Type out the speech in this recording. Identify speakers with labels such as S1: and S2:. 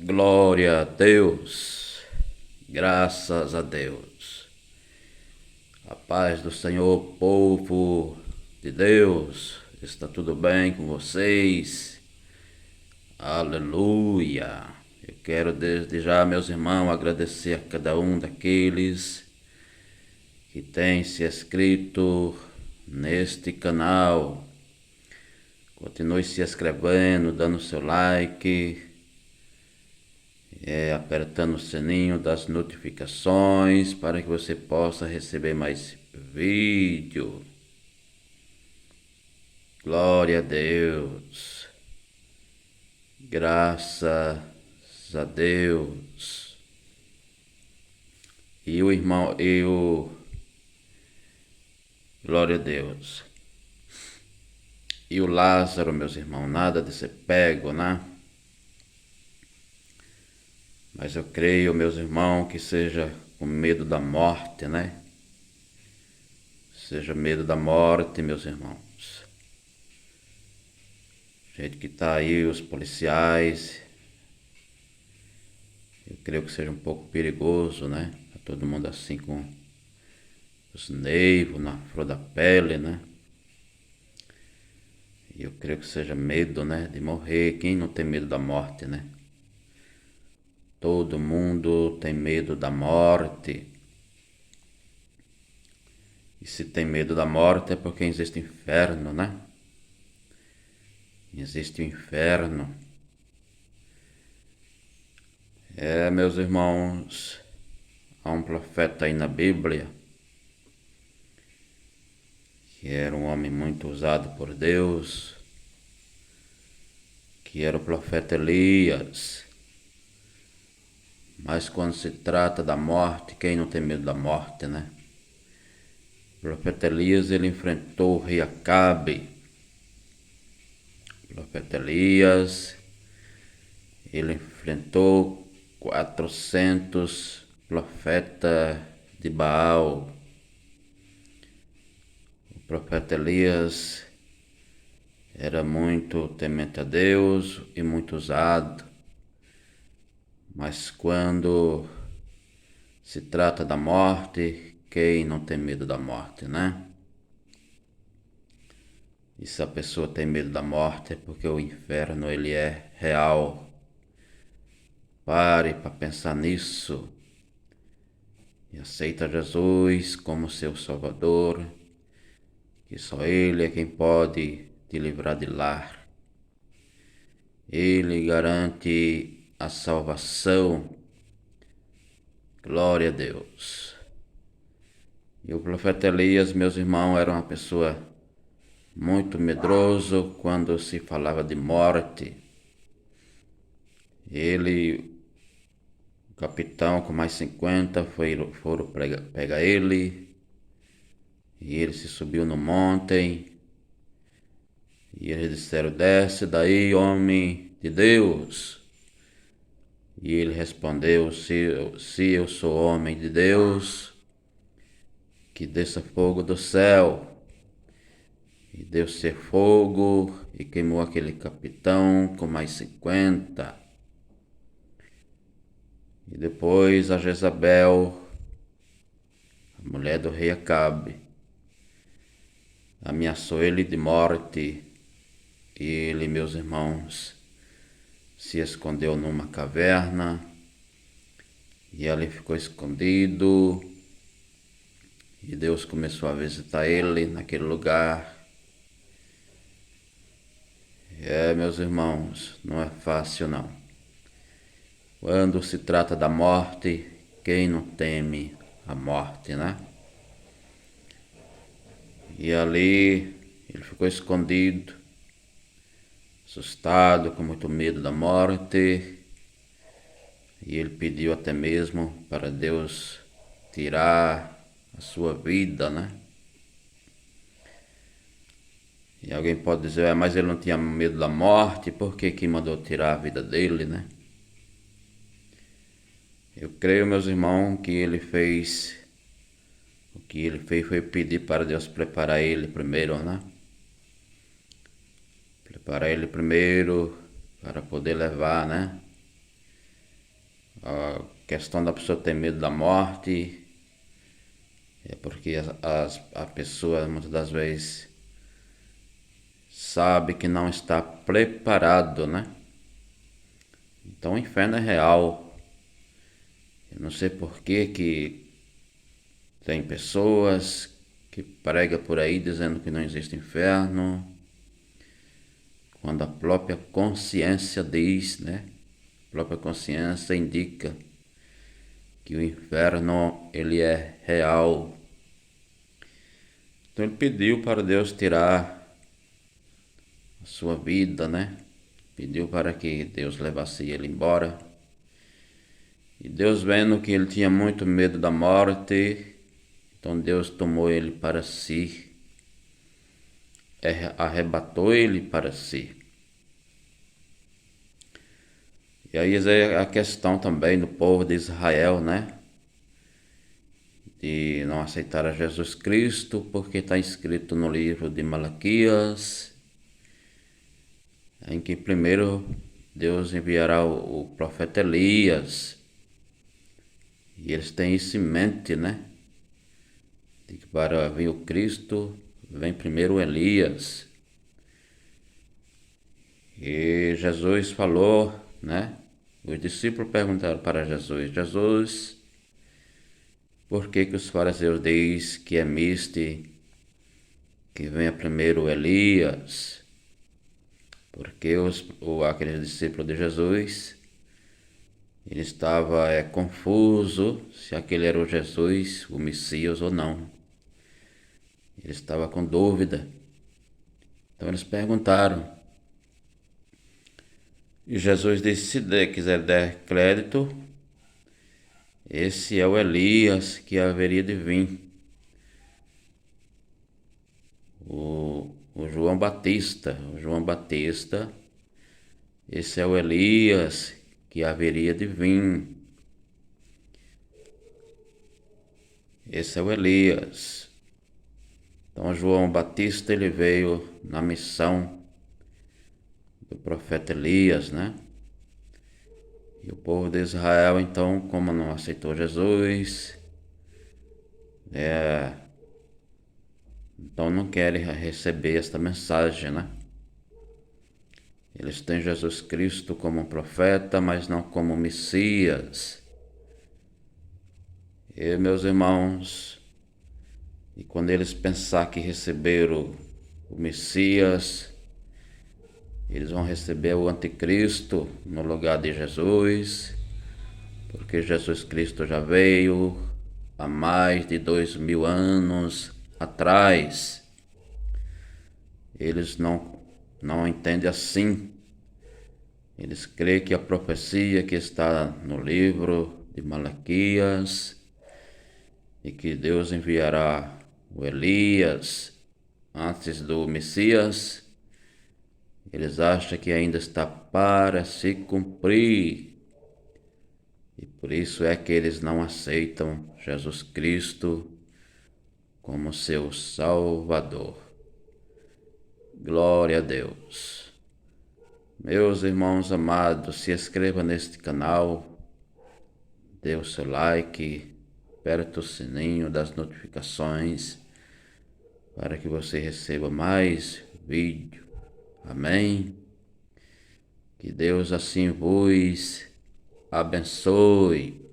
S1: Glória a Deus, graças a Deus. A paz do Senhor, povo de Deus, está tudo bem com vocês? Aleluia! Eu quero desde já, meus irmãos, agradecer a cada um daqueles que tem se inscrito neste canal. Continue se inscrevendo, dando seu like, apertando o sininho das notificações para que você possa receber mais vídeo. Glória a Deus. Graças a Deus. E o irmão, glória a Deus. E o Lázaro, meus irmãos, nada de ser pego, né? Mas eu creio, meus irmãos, que seja com medo da morte, né? Seja medo da morte, meus irmãos. Gente que tá aí, os policiais, eu creio que seja um pouco perigoso, né? Tá todo mundo assim com os nervos na flor da pele, né? E eu creio que seja medo, né? De morrer. Quem não tem medo da morte, né? Todo mundo tem medo da morte. E se tem medo da morte é porque existe inferno, né? Existe o inferno. Meus irmãos, há um profeta aí na Bíblia que era um homem muito usado por Deus, que era o profeta Elias. Mas quando se trata da morte, quem não tem medo da morte, né? O profeta Elias, ele enfrentou o rei Acabe. O profeta Elias, ele enfrentou 400 profetas de Baal. O profeta Elias era muito temente a Deus e muito usado. Mas quando se trata da morte, quem não tem medo da morte, né? E se a pessoa tem medo da morte é porque o inferno ele é real. Pare para pensar nisso e aceita Jesus como seu Salvador, que só Ele é quem pode te livrar de lá. Ele garante a salvação. Glória a Deus. E o profeta Elias, meus irmãos, era uma pessoa muito medroso quando se falava de morte. Ele, o capitão com mais 50, foram pegar ele, e ele se subiu no monte, e eles disseram: desce daí, homem de Deus. E ele respondeu: se eu sou homem de Deus, que desça fogo do céu. E deu-se fogo e queimou aquele capitão com mais 50. E depois a Jezabel, a mulher do rei Acabe, ameaçou ele de morte. E ele, meus irmãos, se escondeu numa caverna. E ali ficou escondido. E Deus começou a visitar ele naquele lugar. Meus irmãos, não é fácil não. Quando se trata da morte, quem não teme a morte, né? E ali ele ficou escondido, assustado, com muito medo da morte. E ele pediu até mesmo para Deus tirar a sua vida, né? E alguém pode dizer: mas ele não tinha medo da morte, por que mandou tirar a vida dele, né? Eu creio, meus irmãos, que ele fez, o que ele fez foi pedir para Deus preparar ele primeiro, né? Preparar ele primeiro para poder levar, né? a questão da pessoa ter medo da morte é porque a pessoa muitas das vezes sabe que não está preparado, né? Então o inferno é real. Eu não sei por que tem pessoas que pregam por aí dizendo que não existe inferno, quando a própria consciência diz, né? A própria consciência indica que o inferno ele é real. Então ele pediu para Deus tirar a sua vida, né? Pediu para que Deus levasse ele embora. E Deus, vendo que ele tinha muito medo da morte, então Deus tomou ele para si, arrebatou ele para si. E aí é a questão também do povo de Israel, né? De não aceitar a Jesus Cristo, porque está escrito no livro de Malaquias, em que primeiro Deus enviará o profeta Elias. E eles têm isso em mente, né? De que para vir o Cristo, vem primeiro Elias. E Jesus falou, né? Os discípulos perguntaram para Jesus: Jesus, por que os fariseus dizem que é misto que venha primeiro Elias? Porque aqueles discípulos de Jesus, ele estava confuso se aquele era o Jesus, o Messias ou não. Ele estava com dúvida. Então eles perguntaram. E Jesus disse: se quiser dar crédito, esse é o Elias que haveria de vir. O João Batista, esse é o Elias que haveria de vir. Esse é o Elias. Então João Batista ele veio na missão do profeta Elias, né? E o povo de Israel, então, como não aceitou Jesus, então não querem receber esta mensagem, né? Eles têm Jesus Cristo como um profeta, mas não como Messias. E, meus irmãos, e quando eles pensar que receberam o Messias, eles vão receber o anticristo no lugar de Jesus, porque Jesus Cristo já veio há mais de 2000 anos atrás. Eles não entendem assim. Eles creem que a profecia que está no livro de Malaquias e que Deus enviará o Elias antes do Messias, eles acham que ainda está para se cumprir. E por isso é que eles não aceitam Jesus Cristo como seu Salvador. Glória a Deus. Meus irmãos amados, se inscreva neste canal, dê o seu like, aperte o sininho das notificações para que você receba mais vídeo. Amém? Que Deus assim vos abençoe.